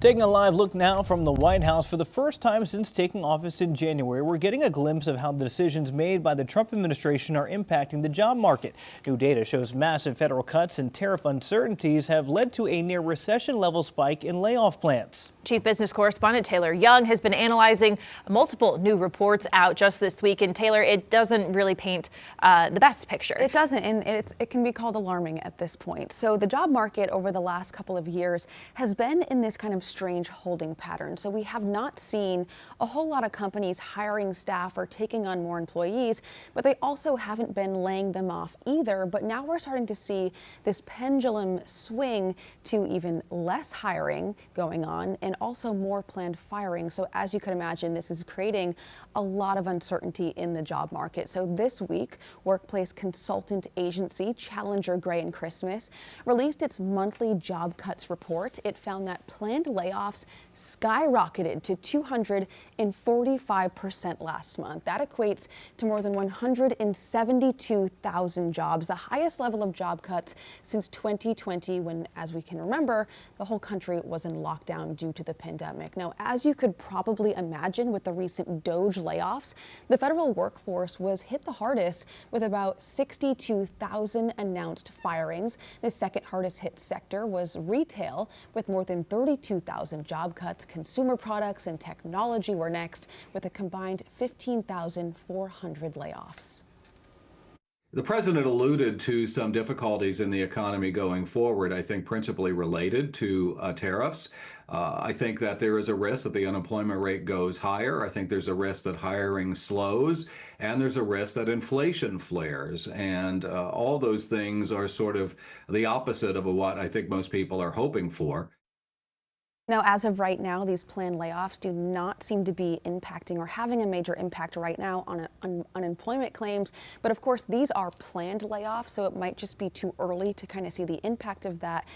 Taking a live look now from the White House. For the first time since taking office in January, we're getting a glimpse of how the decisions made by the Trump administration are impacting the job market. New data shows massive federal cuts and tariff uncertainties have led to a near recession-level spike in layoff plans. Chief Business Correspondent Taylor Young has been analyzing multiple new reports out just this week. And Taylor, it doesn't really paint the best picture. It doesn't, and it can be called alarming at this point. So the job market over the last couple of years has been in this kind of strange holding pattern. So we have not seen a whole lot of companies hiring staff or taking on more employees, but they also haven't been laying them off either. But now we're starting to see this pendulum swing to even less hiring going on and also more planned firing. So as you can imagine, this is creating a lot of uncertainty in the job market. So this week, workplace consultant agency Challenger Gray & Christmas released its monthly job cuts report. It found that planned layoffs skyrocketed to 245% last month. That equates to more than 172,000 jobs, the highest level of job cuts since 2020 when, as we can remember, the whole country was in lockdown due to the pandemic. Now, as you could probably imagine with the recent DOGE layoffs, the federal workforce was hit the hardest with about 62,000 announced firings. The second hardest hit sector was retail with more than 32,000 job cuts. Consumer products and technology were next with a combined 15,400 layoffs. The president alluded to some difficulties in the economy going forward, I think principally related to tariffs. I think that there is a risk that the unemployment rate goes higher. I think there's a risk that hiring slows, and there's a risk that inflation flares. And all those things are sort of the opposite of what I think most people are hoping for. Now, as of right now, these planned layoffs do not seem to be impacting or having a major impact right now on unemployment claims. But of course, these are planned layoffs, so it might just be too early to kind of see the impact of that.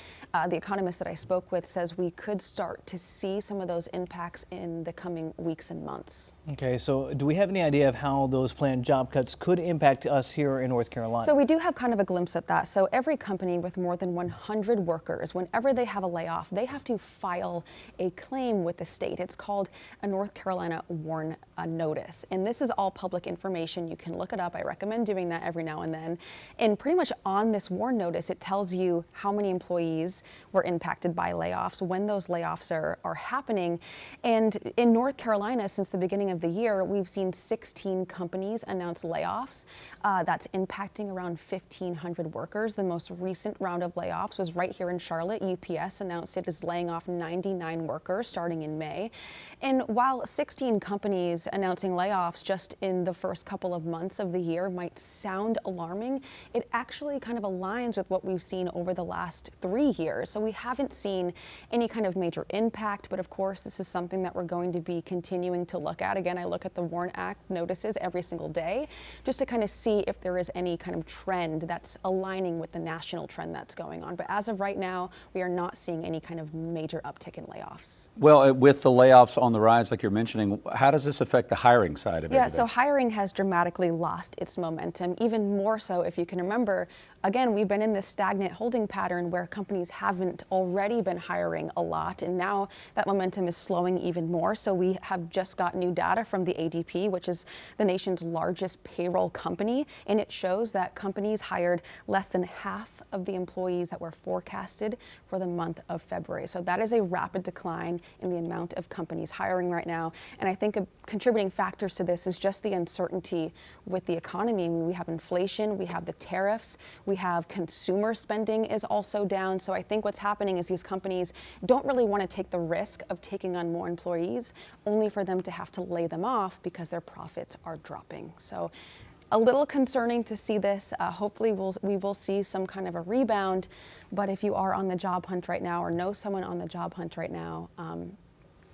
The economist that I spoke with says we could start to see some of those impacts in the coming weeks and months. Okay, so do we have any idea of how those planned job cuts could impact us here in North Carolina? So we do have kind of a glimpse at that. So every company with more than 100 workers, whenever they have a layoff, they have to file a claim with the state. It's called a North Carolina WARN notice. And this is all public information. You can look it up. I recommend doing that every now and then. And pretty much on this WARN notice, it tells you how many employees were impacted by layoffs, when those layoffs are happening. And in North Carolina, since the beginning of the year, we've seen 16 companies announce layoffs. That's impacting around 1,500 workers. The most recent round of layoffs was right here in Charlotte. UPS announced it is laying off 99 workers starting in May. And while 16 companies announcing layoffs just in the first couple of months of the year might sound alarming, it actually kind of aligns with what we've seen over the last 3 years. So we haven't seen any kind of major impact, but of course this is something that we're going to be continuing to look at. Again, I look at the WARN Act notices every single day just to kind of see if there is any kind of trend that's aligning with the national trend that's going on. But as of right now, we are not seeing any kind of major uptick in layoffs. Well, with the layoffs on the rise, like you're mentioning, how does this affect the hiring side of it? Yeah, so hiring has dramatically lost its momentum, even more so if you can remember. Again, we've been in this stagnant holding pattern where companies haven't already been hiring a lot, and now that momentum is slowing even more. So we have just got new data from the ADP, which is the nation's largest payroll company, and it shows that companies hired less than half of the employees that were forecasted for the month of February. So that is a rapid decline in the amount of companies hiring right now. And I think contributing factors to this is just the uncertainty with the economy. I mean, we have inflation, we have the tariffs, we have consumer spending is also down. So I think what's happening is these companies don't really want to take the risk of taking on more employees, only for them to have to lay them off because their profits are dropping. So a little concerning to see this. Hopefully we will see some kind of a rebound. But if you are on the job hunt right now or know someone on the job hunt right now,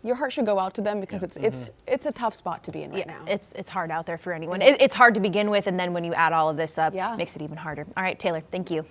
your heart should go out to them because it's a tough spot to be in right now. It's hard out there for anyone. It's hard to begin with, and then when you add all of this up, it makes it even harder. All right, Taylor, thank you.